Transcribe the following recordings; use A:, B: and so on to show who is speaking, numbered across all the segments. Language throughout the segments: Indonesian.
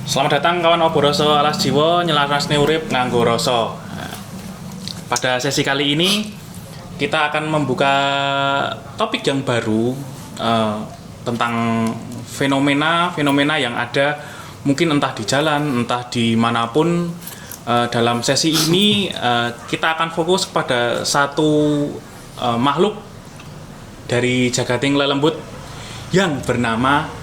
A: Selamat datang kawan Oboroso alas jiwa nyelarasne urip nganggo rasa. Nah, pada sesi kali ini kita akan membuka topik yang baru tentang fenomena yang ada mungkin entah di jalan, entah dimanapun. Dalam sesi ini kita akan fokus pada satu makhluk dari jagading lelembut yang bernama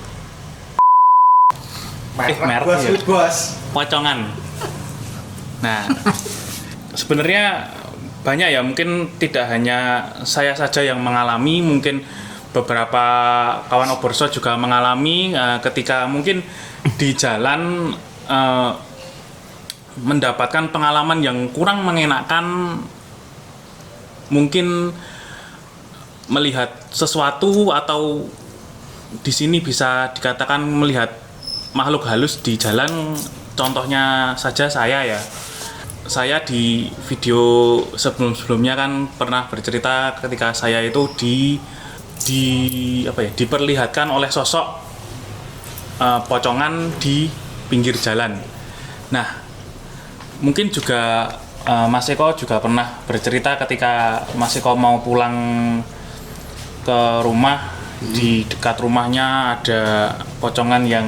A: pocongan. Nah, sebenarnya banyak ya, mungkin tidak hanya saya saja yang mengalami, mungkin beberapa kawan Oboroso juga mengalami ketika mungkin di jalan mendapatkan pengalaman yang kurang mengenakan, mungkin melihat sesuatu atau di sini bisa dikatakan melihat makhluk halus di jalan. Contohnya saja saya di video sebelumnya kan pernah bercerita ketika saya itu diperlihatkan oleh sosok pocongan di pinggir jalan. Nah, mungkin juga Mas Eko juga pernah bercerita ketika Mas Eko mau pulang ke rumah, di dekat rumahnya ada pocongan yang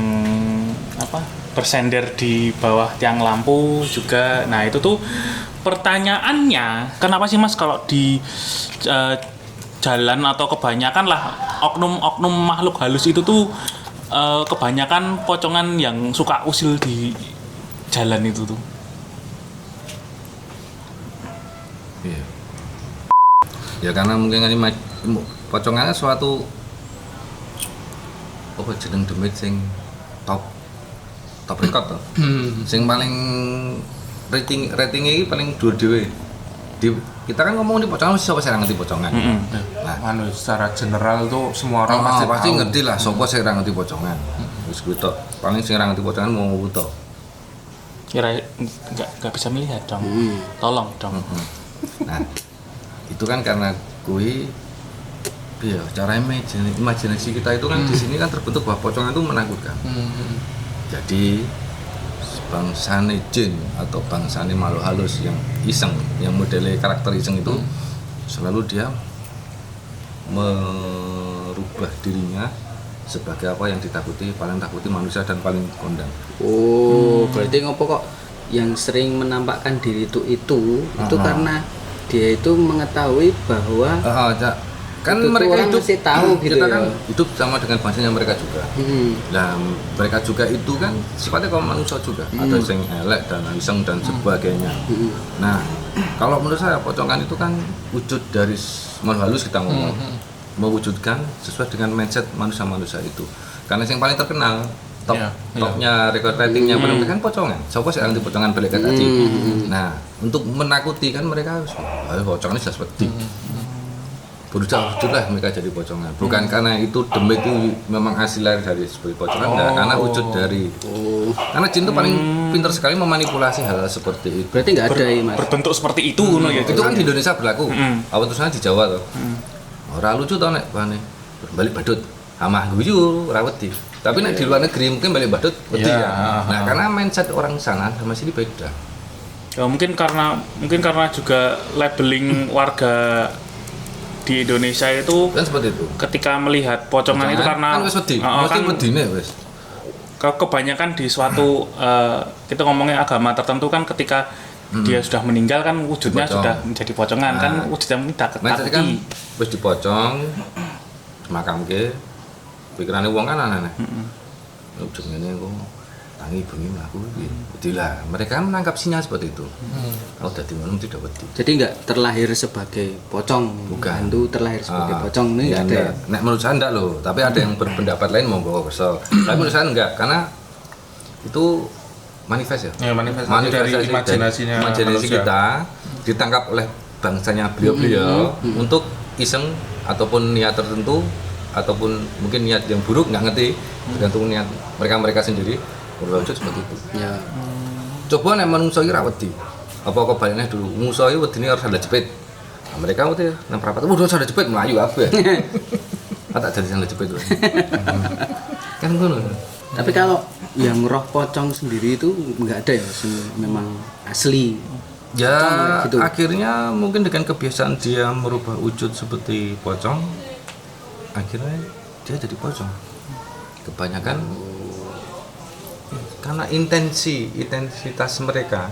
A: bersender di bawah tiang lampu juga. Nah, itu tuh pertanyaannya, kenapa sih Mas kalau di jalan atau kebanyakan lah oknum makhluk halus itu tuh kebanyakan pocongan yang suka usil di jalan itu tuh?
B: Iya. Ya karena mungkin ini pocongannya suatu jeneng demit sing top record to. Sing paling ratingnya ini paling dhuwur dhewe. Kita kan ngomong di pocongan, siapa sih yang ngerti pocongan?
C: Nah, secara general tuh semua orang
B: pasti ngerti lah, siapa sih yang ngerti pocongan. Wis kuwi tok. Paling sing ngerti pocongan mau tok.
A: Kira nggak bisa melihat dong. Tolong dong.
B: Nah, itu kan karena kui cara imajinasi kita itu kan di sini kan terbentuk bahwa pocongan itu menakutkan. Jadi bangsane jin atau bangsane makhluk halus yang iseng, yang modelnya karakter iseng itu selalu dia merubah dirinya sebagai apa yang ditakuti, paling takuti manusia dan paling kondang.
D: Berarti ngopo kok yang sering menampakkan diri itu karena dia itu mengetahui bahwa
B: kan mereka hidup
D: tahu gitu
B: kita
D: ya.
B: Kan hidup sama dengan bangsanya mereka juga. Nah, mereka juga itu kan sifatnya kaum manusia juga. Ada yang elek dan iseng dan sebagainya. Nah, kalau menurut saya pocongan itu kan wujud dari makhluk halus, kita ngomong mewujudkan sesuai dengan mindset manusia itu. Karena yang paling terkenal topnya record ratingnya paling kan pocongan. Siapa sih yang di pocongan balik ke tadi. Nah, untuk menakuti kan mereka harus pocongan ini sudah seperti berusaha wujudlah mereka jadi pocongan. Bukan karena itu demit itu memang asli lahir dari sebagai pocongan, enggak, karena wujud dari karena jin itu paling pintar sekali memanipulasi hal seperti itu.
D: Berarti nggak ada ya Mas?
A: Berbentuk seperti itu ya.
B: Itu kan di Indonesia berlaku. Apa tulisannya di Jawa tuh. Ora lucu tau nek bane. Balik badut amah guyu ora wedi. Tapi nek di luar negeri mungkin balik badut wedi ya. Nah, karena mindset orang sana sama sini beda.
A: Ya, mungkin karena juga labeling warga di Indonesia itu
B: kan seperti itu.
A: Ketika melihat pocongan itu karena
B: kan wis wedi. Mesti wedine wis.
A: Kebanyakan di suatu kita ngomongin agama tertentu kan ketika dia sudah meninggal kan wujudnya sudah menjadi pocongan. Kan wujudnya tidak ketakuti.
B: Kan wis dipocong makamke pikirane wong kan aneh. Wujud ngene kok tangi bengi mlaku iki. Jadilah mereka menangkap sinyal seperti itu. Kalau dadi ngono tidak wedi.
D: Jadi enggak terlahir sebagai pocong.
B: Bukan.
D: Hantu terlahir sebagai pocong ini enggak ada.
B: Nek menurut saya enggak loh, tapi ada yang berpendapat lain monggo kesel. Tapi menurut saya enggak, karena itu manifest ya.
C: Manifestasi dari
B: imajinasi kita ditangkap oleh bangsanya beliau-beliau untuk iseng ataupun niat tertentu ataupun mungkin niat yang buruk, nggak ngerti, tergantung niat mereka sendiri berwujud seperti itu.
D: Ya.
B: Coba nek manungsa iki ra wedi. Apa kebaliknya dulu, musuh iki wedine harus ada jepit. Nah, mereka wedi nang rapat, "Waduh, ada jepit melayu kabeh." Tak jadi sandal jepit. Kan ngono.
D: Tapi kalau yang roh pocong sendiri itu nggak ada ya, memang asli.
B: Ya
D: Pocong, gitu.
B: akhirnya mungkin dengan kebiasaan dia merubah wujud seperti pocong, akhirnya dia jadi pocong. Kebanyakan karena intensitas mereka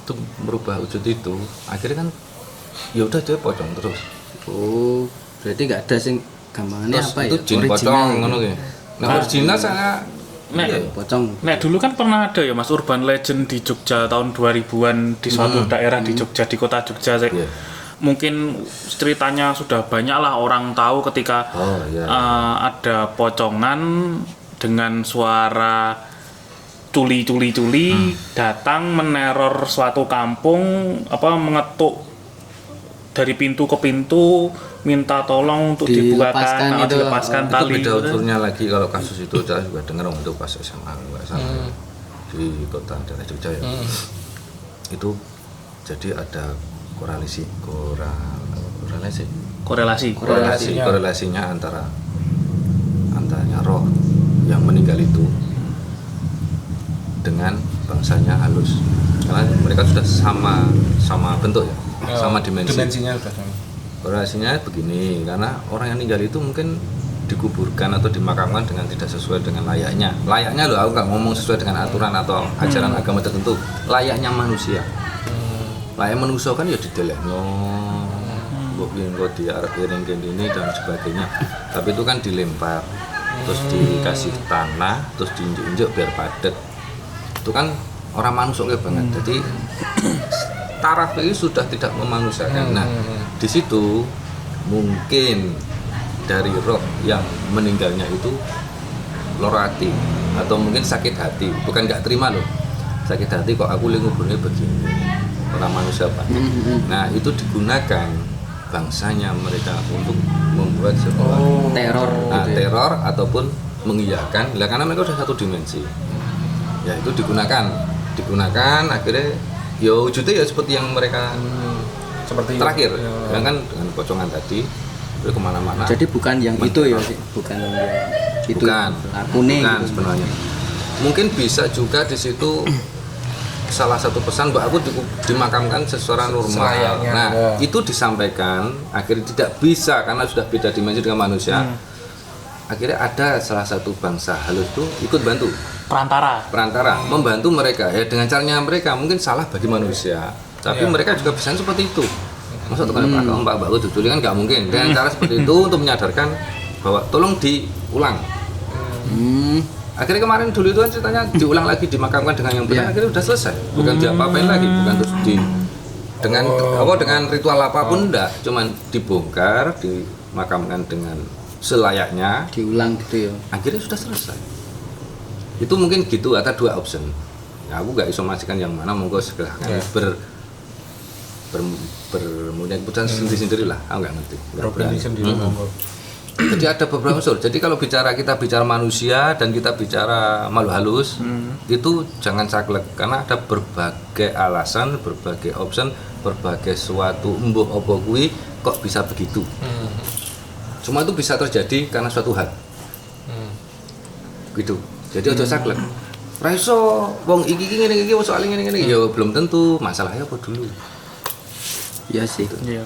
B: untuk merubah wujud itu, akhirnya kan ya udah dia pocong terus.
D: Oh, berarti nggak ada sing gampangannya
B: Terus
D: apa
B: itu
D: ya?
B: jin pocong ngono ki. Nah, original saya
A: Nek,
D: Pocong.
A: nek dulu kan pernah ada ya Mas urban legend di Jogja tahun 2000-an di suatu daerah di Jogja, di kota Jogja.
B: Iya.
A: Mungkin ceritanya sudah banyak lah orang tahu ketika ada pocongan dengan suara culi datang meneror suatu kampung, mengetuk dari pintu ke pintu, minta tolong untuk
D: Dilepaskan
A: dilepaskan
B: itu
A: tali.
B: beda unsurnya lagi. Kalau kasus itu saya juga dengar itu pas SMA nggak salah di kota daerah Jogja ya. Itu jadi ada korelasinya antara roh yang meninggal itu dengan bangsanya halus, karena mereka sudah sama bentuk ya, sama
C: dimensinya sudah sama.
B: Korelasinya begini, karena orang yang meninggal itu mungkin dikuburkan atau dimakamkan dengan tidak sesuai dengan layaknya loh, aku nggak ngomong sesuai dengan aturan atau ajaran agama tertentu, layaknya manusia. Layak manusia kan ya didelehno, mbok piye kok diarep-iring ini dan sebagainya, tapi itu kan dilempar terus dikasih tanah terus diinjek-injek biar padat. Itu kan orang manusia banget. Jadi taraf ini sudah tidak memanusiakan. Nah, di situ mungkin dari roh yang meninggalnya itu lara hati atau mungkin sakit hati, bukan nggak terima loh, sakit hati kok aku nguburnya begini, orang manusia Pak. Nah, itu digunakan bangsanya mereka untuk membuat sebuah
D: Teror gitu ya.
B: teror ataupun mengiyakan lah, karena mereka sudah satu dimensi ya, itu digunakan akhirnya ya wujudnya ya seperti yang mereka
C: Seperti
B: terakhir
C: ya.
B: kan dengan pocongan tadi itu kemana-mana.
D: Jadi bukan yang itu ya, bukan yang itu.
B: bukan
D: Lakunya gitu.
B: sebenarnya mungkin bisa juga di situ salah satu pesan bahwa aku dimakamkan secara normal.
C: Selayaknya,
B: Nah,
C: ya.
B: itu disampaikan akhirnya tidak bisa karena sudah beda dimensi dengan manusia. Akhirnya ada salah satu bangsa halus itu ikut bantu perantara membantu mereka ya dengan caranya mereka mungkin salah bagi manusia, tapi mereka juga bisa seperti itu. Masa tukang Mbak duduli kan nggak mungkin. Dengan cara seperti itu untuk menyadarkan bahwa tolong diulang. Akhirnya kemarin dulu itu kan ceritanya diulang lagi, dimakamkan dengan yang benar, akhirnya udah selesai. Bukan diapa-apain lagi, bukan terus dengan ritual apapun enggak, cuman dibongkar, dimakamkan dengan selayaknya,
D: Diulang gitu ya.
B: akhirnya sudah selesai. Itu mungkin gitu, ada dua option. Ya, aku nggak informasikan yang mana, monggo silahkan bermulia keputusan sendiri-sendiri lah, aku nggak ngerti. Nggak berani.
C: sendiri monggo.
B: Jadi ada beberapa unsur. Jadi kalau kita bicara manusia dan kita bicara makhluk halus, itu jangan saklek karena ada berbagai alasan, berbagai option, berbagai suatu embuh opo kuwi kok bisa begitu. Semua itu bisa terjadi karena suatu hal. Gitu. Jadi aja saklek. Ra iso wong iki ngene iki soal ngene ya belum tentu, masalahnya apa dulu.
D: Iya sih.
A: Iya.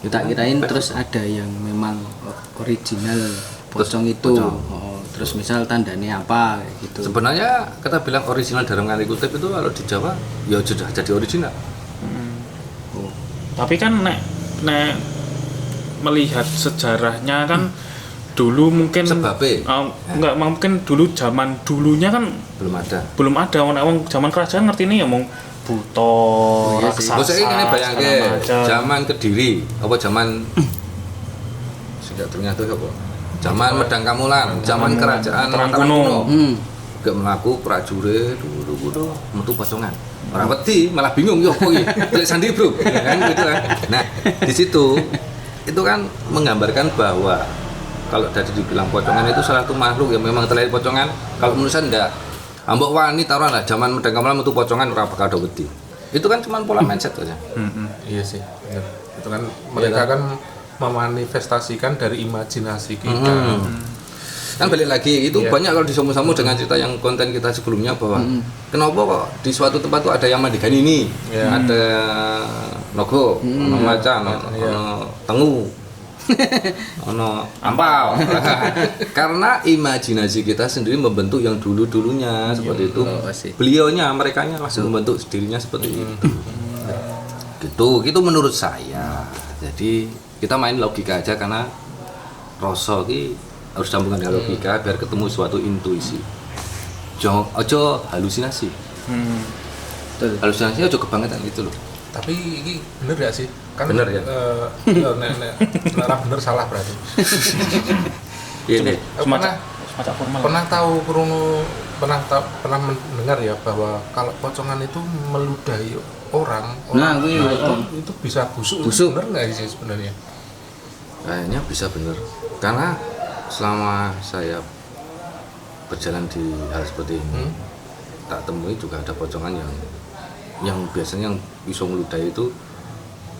D: Tak kirain terus ada yang memang original pocong itu. Oh, terus misal tandanya apa kayak gitu.
B: Sebenarnya kita bilang original dalam kali kutip itu kalau di Jawa ya sudah jadi original.
A: Tapi kan nek melihat sejarahnya kan dulu mungkin
B: Sebabnya
A: enggak mungkin dulu zaman dulunya kan
B: belum ada
A: wong zaman kerajaan ngerti ini ya mong buto raksasa.
B: Bos ini bayangke
A: segala macam.
B: zaman Kediri apa zaman sing ternyata apa? Zaman Medang Kamulan, zaman kerajaan
A: Terang
B: Mataram
A: kuno.
B: kuno. Gak melaku prajurit dulu metu pocongan. Ora wedi, malah bingung yo kok iki. Lek sandi, Bro. Ya kan gitu kan. Nah, di situ itu kan menggambarkan bahwa kalau tadi dibilang pocongan itu salah satu makhluk yang memang terlahir pocongan. Kalau menurut saya enggak. Ambok wani taruhan lah zaman Medang Kamulan metu pocongan ora bakal ada wedi. Itu kan cuma pola mindset aja.
C: Iya sih, benar. Itu kan mereka kan memanifestasikan dari imajinasi kita.
B: Kan balik lagi itu banyak kalau disambung-sambung dengan cerita yang konten kita sebelumnya bahwa kenapa kok di suatu tempat tuh ada yang mandikan ini, ada nogo, ono macan, ono tengu, ono ampau. Karena imajinasi kita sendiri membentuk yang dulu-dulunya seperti itu. Beliaunya, merekanya langsung membentuk dirinya seperti itu. Gitu menurut saya. Jadi kita main logika aja karena rasa ki harus sambungan dengan logika biar ketemu suatu intuisi. Ojo halusinasi. Halusinasi ojo kebangetan gitu loh.
C: Tapi ini bener gak sih? Kan
B: Bener ya?
C: Nek bener salah berarti.
B: Ini
C: Pernah
A: semacam formal.
C: pernah tahu pernah mendengar ya bahwa kalau pocongan itu meludahi orang
D: Nah,
C: itu bisa busuk. Bener nggak sih sebenarnya?
B: kayaknya bisa bener. Karena selama saya berjalan di hal seperti ini, tak temui juga ada pocongan yang biasanya yang bisa meludahi itu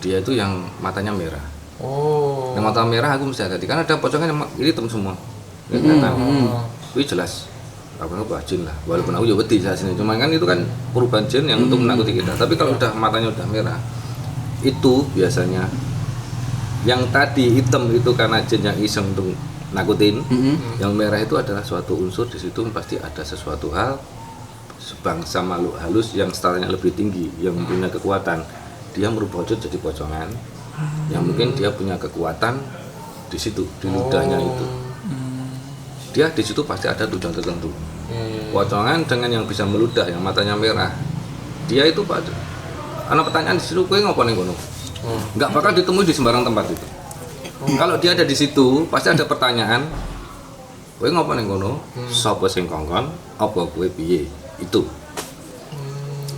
B: dia itu yang matanya merah.
C: Oh.
B: Yang mata merah aku mesti hati-hati karena ada pocongan yang hitam semua. Itu jelas apa jin lah. Walaupun aku juga wedi saat ini, cuma kan itu kan perubahan jin yang untuk menakuti kita. Tapi kalau udah matanya udah merah, itu biasanya yang tadi hitam itu karena jin yang iseng untuk nakutin. Yang merah itu adalah suatu unsur di situ pasti ada sesuatu hal sebangsa makhluk halus yang startnya lebih tinggi, yang punya kekuatan. Dia merubah wujud jadi pocongan. Yang mungkin dia punya kekuatan di situ, di ludahnya itu. Dia di situ pasti ada tujuan tertentu. Pocongan dengan yang bisa meludah, yang matanya merah. Dia itu pada ana pertanyaan di situ, kowe ngopo ning kono? Enggak bakal ditemui di sembarang tempat itu. Kalau dia ada di situ, pasti ada pertanyaan. Kowe ngopo ning kono? Sapa sing kongkon? Apa kowe piye? Itu.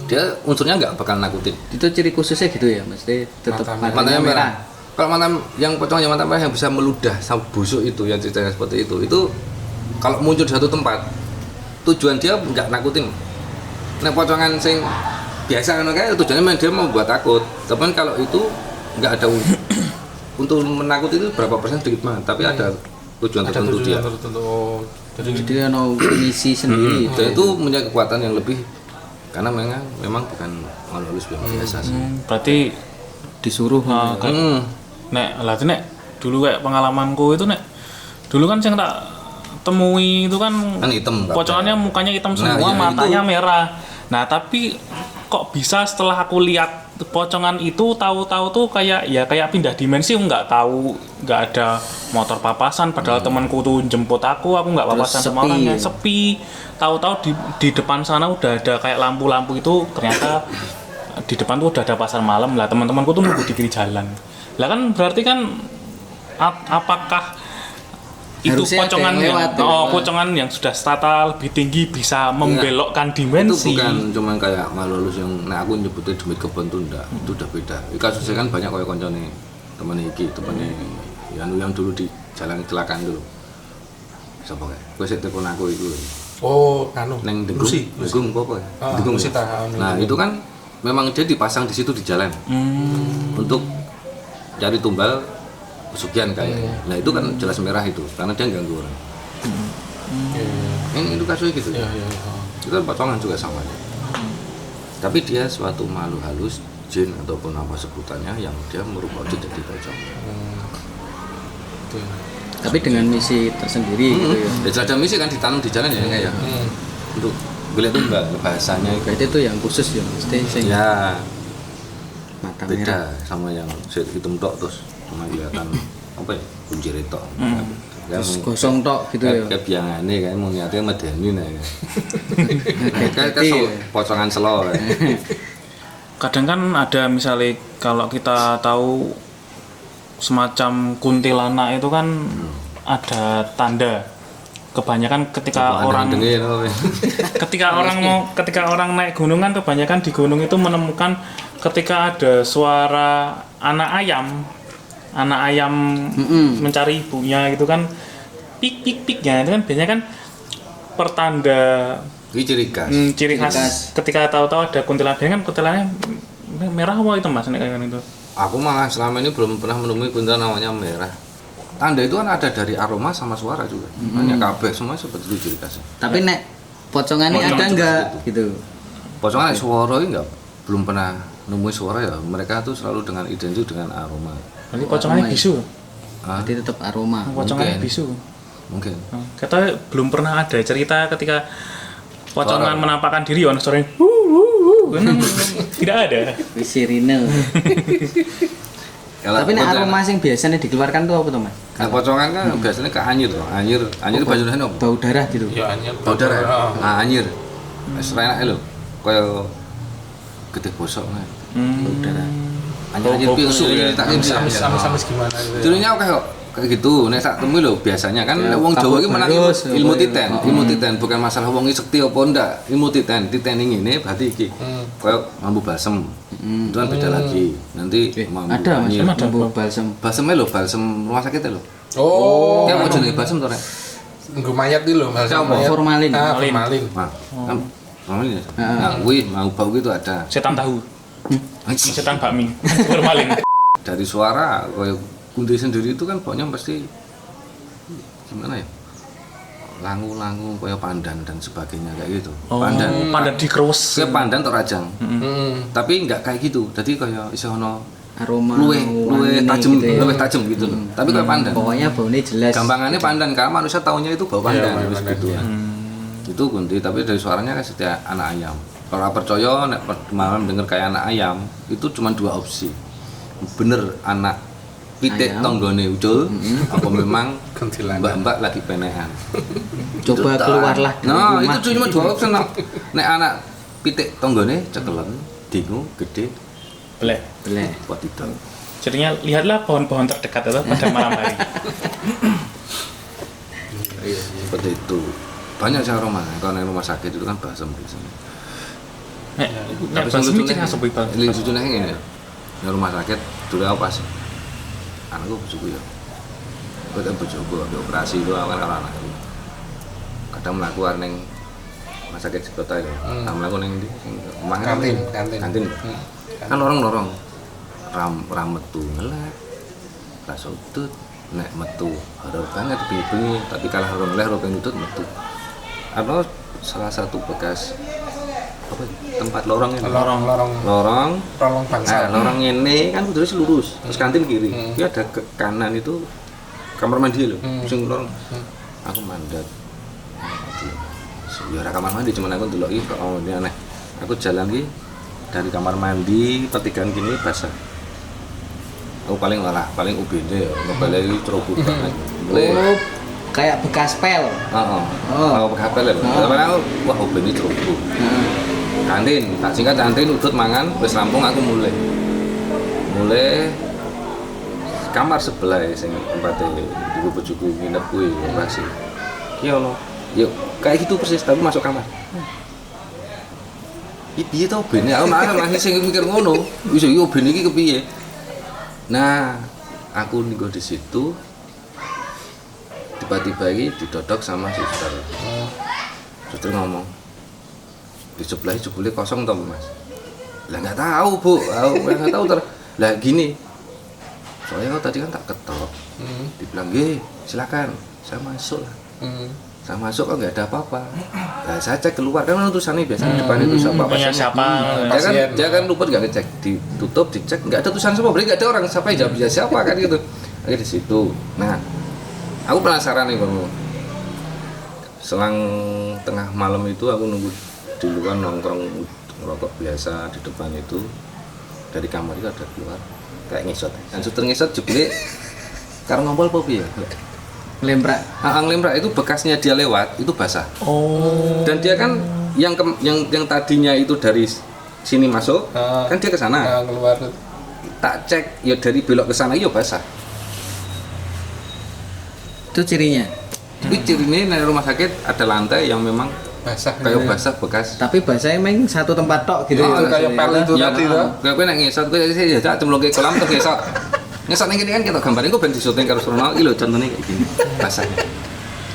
B: Dia unsurnya nggak bakal nakutin.
D: Itu ciri khususnya gitu ya, mesti tetap
B: Matanya merah. Kalau mata yang pocongan yang mata merah yang bisa meludah sampai busuk itu, yang ceritanya seperti itu kalau muncul di satu tempat, tujuan dia nggak nakutin. Nah pocongan sing biasa kan kayak tujuannya dia mau buat takut. Tapi kalau itu nggak ada untuk menakuti itu berapa persen sedikit banget, tapi ada tujuan tertentu dia.
D: Jadi ada misi sendiri.
B: Dan itu punya kekuatan yang lebih karena memang bukan makhluk halus biasa sih.
A: Berarti
D: Disuruh.
A: nek dulu kayak pengalamanku itu dulu kan yang tak temui itu kan
B: Hitam.
A: pocongannya mukanya hitam semua,
B: iya,
A: matanya
B: itu.
A: merah. Nah tapi kok bisa setelah aku lihat pocongan itu tahu-tahu tuh kayak pindah dimensi, nggak tahu, nggak ada motor papasan padahal temanku tuh jemput aku nggak papasan sama
D: sepi.
A: orangnya, sepi. Tahu-tahu di depan sana udah ada kayak lampu-lampu itu, ternyata di depan tuh udah ada pasar malam lah. Teman-temanku tuh nunggu di kiri jalan lah, kan berarti kan apakah itu
D: Harusnya
A: pocongan
D: ada yang lewat,
A: pocongan yang sudah strata lebih tinggi bisa membelokkan
B: Itu
A: dimensi?
B: bukan cuma kayak makhluk halus yang aku nyebutnya demit kebon tuh enggak, itu udah beda. Kasusnya kan banyak kayak koncone temen iki, temennya yang dulu di jalan kecelakaan dulu. Siapa kayak? Gue sih telepon aku itu.
C: Oh, anu.
B: Neng Degung, Degung apa ya?
C: Ah,
B: Degung.
C: Lucy tahan.
B: Nah itu kan memang dia dipasang di situ di jalan untuk cari tumbal pesugihan kayaknya. Nah itu kan jelas merah itu karena dia ganggu orang. Ini itu kasusnya gitu.
C: Iya.
B: Itu kan pocongan juga sama. Tapi dia suatu makhluk halus, jin ataupun apa sebutannya yang dia merubah wujud jadi pocong.
D: Tapi dengan misi tersendiri gitu ya.
B: Ya jelas ada misi kan ditanam di jalan ya kayak untuk beli tumbal bahasanya itu.
D: Berarti itu yang khusus ya, mesti sing
B: Ya
D: mata merah.
B: beda sama yang hitam tok terus cuma kelihatan apa ya kunci retok.
D: Terus gosong tok gitu ya.
B: Kayak biangane kan mau niatnya medeni nah. Kayak
D: Iya.
B: pocongan selo.
A: Kadang kan ada misalnya kalau kita tahu semacam kuntilanak itu kan ada tanda. Kebanyakan ketika ketika orang naik gunungan, kebanyakan di gunung itu menemukan ketika ada suara anak ayam mencari ibunya gitu kan, pik-pik-piknya itu kan biasanya kan pertanda
B: Ini ciri khas.
A: ciri khas ketika tahu-tahu ada kuntilanak. Biasanya kan kuntilanaknya merah apa itu mas kayak itu?
B: Aku malah selama ini belum pernah menemui kuntilanak namanya merah. tanda itu kan ada dari aroma sama suara juga. Hanya kabeh semua seperti itu ciri khasnya.
D: Tapi nek pocongannya
B: Pocongan
D: ada
B: juga
D: enggak
B: seperti
D: gitu.
B: Pocongan suara ini belum pernah nemu suara ya. Mereka tuh selalu dengan identik dengan aroma.
A: Nanti pocongannya
D: Aroma ya?
A: bisu.
B: Ah,
D: Jadi tetap aroma.
A: Pocongannya
B: Mungkin.
A: bisu.
B: mungkin.
A: Kata belum pernah ada cerita ketika pocongan
B: Suara.
A: menampakkan diri ono suaranya kan tidak ada.
D: Wis sirine.
B: Kalau
D: Tapi nek
B: pocongan-
D: aroma sing biasanya dikeluarkan tuh apa tuh, Mas?
B: Nah, pocongan kan biasanya ke anyir loh. Anyir itu bahasa Indonesia apa?
D: Bau darah gitu.
C: Ya anyar.
B: Bau darah.
C: Heeh.
B: Nah, anyir. Wis enak lho. Kaya gede bosok kan.
D: Bau darah.
B: Anyir piye
A: busuk ya.
B: tak
C: Amis gimana gitu.
B: Dulunya oke kok kayak gitu. Nek tak temui lho biasanya kan
D: Ya,
B: wong Jawa iki menang
D: kabut
B: ilmu
D: barus,
B: titen,
D: apa ya.
B: ilmu titen bukan masalah wong iki sekti apa ndak. Ilmu titen, titen ini berarti iki. Kayak mambu balsem. Itu kan beda lagi. Nanti mambu
D: Ada Mas,
B: anyir.
A: Ada.
D: bau balsam.
B: Balsemnya lho, balsem rumah sakit lho.
C: Oh,
B: Ya mau jenenge balsem to rek.
C: nggo mayat iki lho, Mas.
B: Siapa?
C: Mayat.
D: Formalin.
C: Ah, formalin.
B: Nah, kan mamanya. Nah, kuwi mau bau gitu ada.
A: Setan tahu,
B: Anjing.
A: setan bakmi, formalin.
B: Dari suara kayak kunti sendiri itu kan baunya pasti gimana ya, langu-langu kayak pandan dan sebagainya kayak gitu. Pandan
A: Pandan dikerus.
B: kayak pandan atau rajang,
C: Hmm.
B: tapi nggak kayak gitu, jadi kayak iso ono
D: Aroma
B: luwe
D: wangi
B: tajem
D: gitu ya.
B: luwe tajem gitu loh, tapi kayak pandan.
D: Pokoknya baunya jelas.
B: Gampangannya pandan karena manusia taunya itu bau pandan
C: Iya,
B: terus
C: pandan,
B: gitu
C: iya.
B: ya. Itu kunti, tapi dari suaranya kan setiap anak ayam. Kalau percaya nek malam denger kayak anak ayam itu cuma dua opsi, bener anak pitik
D: Ayam.
B: tonggone ucul apa memang
C: Kuntilanak.
B: mbak-mbak lagi penekan.
D: Coba
B: Itu
D: keluarlah dari
B: nah
D: rumah.
B: itu cuma dua opsi no. Nek anak pitik tonggone cekelen dingu gede
A: Boleh.
D: Boleh.
B: buat itu.
A: Jadinya lihatlah pohon-pohon terdekat itu pada malam hari.
B: Seperti itu. Banyak sih aroma. Kalau di rumah sakit itu kan balsam biasanya.
A: Nek
B: Tapi
A: balsam
B: sing
A: iki langsung bal.
B: Ini lucunya ngene. Di rumah sakit dulu aku pas anakku bojoku ya. Kok bojoku habis operasi itu awal karo anakku. Kadang mlaku arep ning rumah sakit di kota ya. Tak mlaku ning ndi? Sing omah kan
C: Kantin,
B: ning-
C: kantin.
B: Kantin.
C: Hmm.
B: Kan lorong-lorong. Ram metu ngelek. Ra sudut nek metu horor banget bengi-bengi, tapi kalah horor ngelek horor pengen nutut metu. Apa salah satu bekas apa tempat lorong ini?
C: Lorong
B: Lorong
C: bangsa.
B: Nah, lorong ini kan kudune lurus, terus kantin kiri. Ini ada ke kanan itu kamar mandi loh. Sing lorong. Aku mandat. Ya ora kamar mandi cuman aku ndelok iki kok ini aneh. Aku jalan iki dari kamar mandi pertigaan gini basah. Aku paling paling UBD ya, ngobale iki ceroboh banget. Mulai
D: Oh, kayak bekas pel.
B: heeh.
D: Oh.
B: Aku pakai HP lho. Tapi aku wah UBD ceroboh. Kantin, tak singkat kantin udut mangan wis rampung aku mulai kamar sebelah sing tempate ibu bojoku nginep kuwi operasi. Ki ono. Yo kayak gitu persis tapi masuk kamar. Iki piye to bene? Aku masih sing mikir ngono. Wis yo bene iki kepiye? Nah, aku nego di situ tiba-tiba iki didodok sama suster. Suster ngomong, di sebelah jebule kosong toh Mas. Lah nggak tahu Bu, aku nggak tahu lah gini. Soalnya tadi kan tak ketok. Dibilang, "Nggih, silakan." Saya masuk lah. Saya masuk kok nggak ada apa-apa. Nah, saya cek keluar kan tulisannya biasanya depan itu siapa
A: Punya
B: pasiennya.
A: siapa?
C: Pasien.
B: Dia kan lupa nggak ngecek, ditutup, dicek nggak ada tulisan semua, berarti nggak ada orang siapa yang jawab ya siapa kan gitu. Akhirnya di situ. Nah, aku penasaran nih Bang. Selang tengah malam itu aku nunggu di luar nongkrong ngerokok biasa di depan itu, dari kamar itu ada keluar kayak ngesot. Dan suster ngesot jebule karo ngompol apa piye?
D: Lemprak.
B: Lemprak itu bekasnya dia lewat itu basah.
A: Oh.
B: Dan dia kan yang tadinya itu dari sini masuk, kan dia ke sana.
C: Nah, keluar.
B: Tak cek ya dari belok ke sana ya basah.
D: Itu cirinya.
B: Tapi cirinya di rumah sakit ada lantai yang memang
C: Basah.
B: kayak basah bekas.
D: Tapi bahasanya emang satu tempat tok gitu.
C: Itu kayak pel itu
B: Ya,
C: tadi tuh.
B: kayak kowe nek ngesot kowe ya tak cemplung ke kolam terus ngesot. Ngesot ning kene kan kita gambarin kok ben disuting karo Surono iki lho contohnya kayak gini. Basah.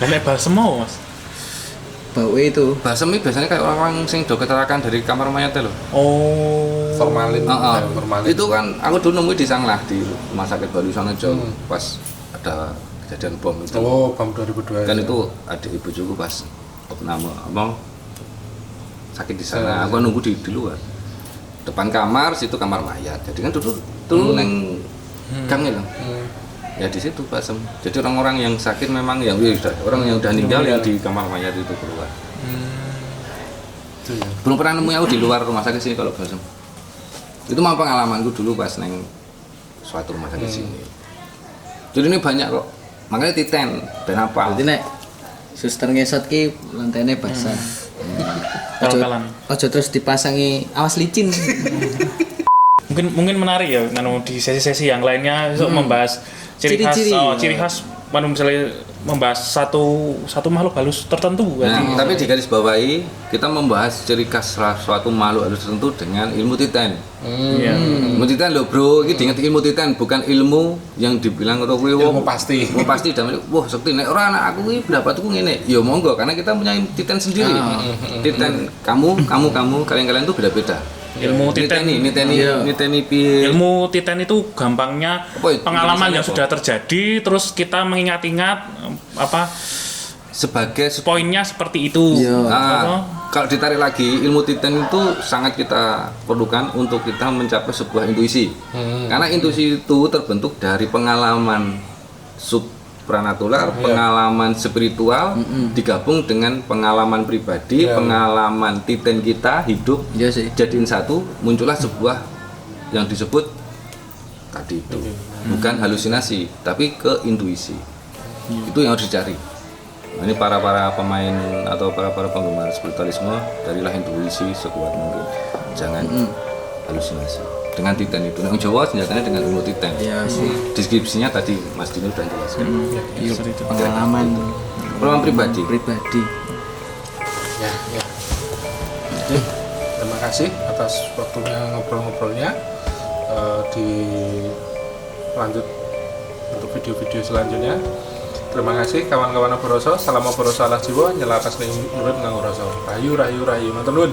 A: Lah nek balsem mau, Mas.
D: Bau itu.
B: Balsem ini biasanya kayak orang sing do kecelakaan dari kamar mayat lho.
A: Oh.
C: Formalin.
B: Heeh.
C: Formalin.
B: Itu kan aku dulu nemu di Sanglah di rumah sakit Balu Sonojo pas ada kejadian bom itu.
C: Oh, bom 2002.
B: Kan itu adik ibu juga pas nama apa sakit di sana. Aku nunggu di luar. Depan kamar, situ kamar mayat. Jadi kan dulu neng gang itu. Ya di situ Pak Sem. Jadi orang-orang yang sakit memang yang orang yang udah meninggal yang di kamar mayat itu keluar.
C: Itu ya.
B: Belum pernah nemu aku di luar rumah sakit sini kalau Pak Sem. Itu mah pengalamanku dulu pas neng suatu rumah sakit sini. Jadi ini banyak kok. Makanya titen dan apa?
D: Berarti nek suster ngesot ki lantainya basah.
A: Kal-kalan.
D: Ojo terus dipasangi awas licin.
A: Mungkin menarik ya di sesi-sesi yang lainnya untuk membahas ciri khas misalnya membahas satu makhluk halus tertentu.
B: Nah, tapi di garis bawahi kita membahas ciri khas suatu makhluk halus tertentu dengan ilmu titen.
A: Iya.
B: Ilmu titen loh bro, ini diingat ilmu titen bukan ilmu yang dibilang atau
C: Ilmu pasti.
B: Ilmu pasti dan wah sakti nek ora anak aku iki pendapatku ngene. Ya monggo karena kita punya titen sendiri. Titen kalian itu beda-beda.
A: Ilmu titen
B: Niteni piye.
A: ilmu titen itu gampangnya
B: Apa itu?
A: pengalaman yang
B: Apa?
A: sudah terjadi terus kita mengingat-ingat apa
B: Sebagai
A: poinnya seperti itu.
B: Nah, kalau ditarik lagi, ilmu titen itu sangat kita perlukan untuk kita mencapai sebuah intuisi. Karena intuisi itu terbentuk dari pengalaman supranatural, pengalaman spiritual, digabung dengan pengalaman pribadi, pengalaman titen kita hidup,
D: Iya sih.
B: jadiin satu, muncullah sebuah yang disebut tadi itu. Bukan halusinasi, tapi ke intuisi. Itu yang harus dicari. Nah, ini para pemain atau para penggemar spiritualisme, carilah intuisi sekuat mungkin. Jangan halusinasi. Dengan titen itu. Nah, Jawa senjatanya dengan ilmu titen.
D: Iya sih.
B: Deskripsinya tadi Mas Dino sudah jelaskan.
A: Iya seperti itu.
D: Pengalaman
B: Pengalaman pribadi.
C: Ya. Oke, terima kasih atas waktunya ngobrol-ngobrolnya. Lanjut untuk video-video selanjutnya. Terima kasih kawan-kawan Aboroso. Salam Aboroso ala jiwa, nyelakas ning urip nganggo rasa. Rayu. Matur nuwun.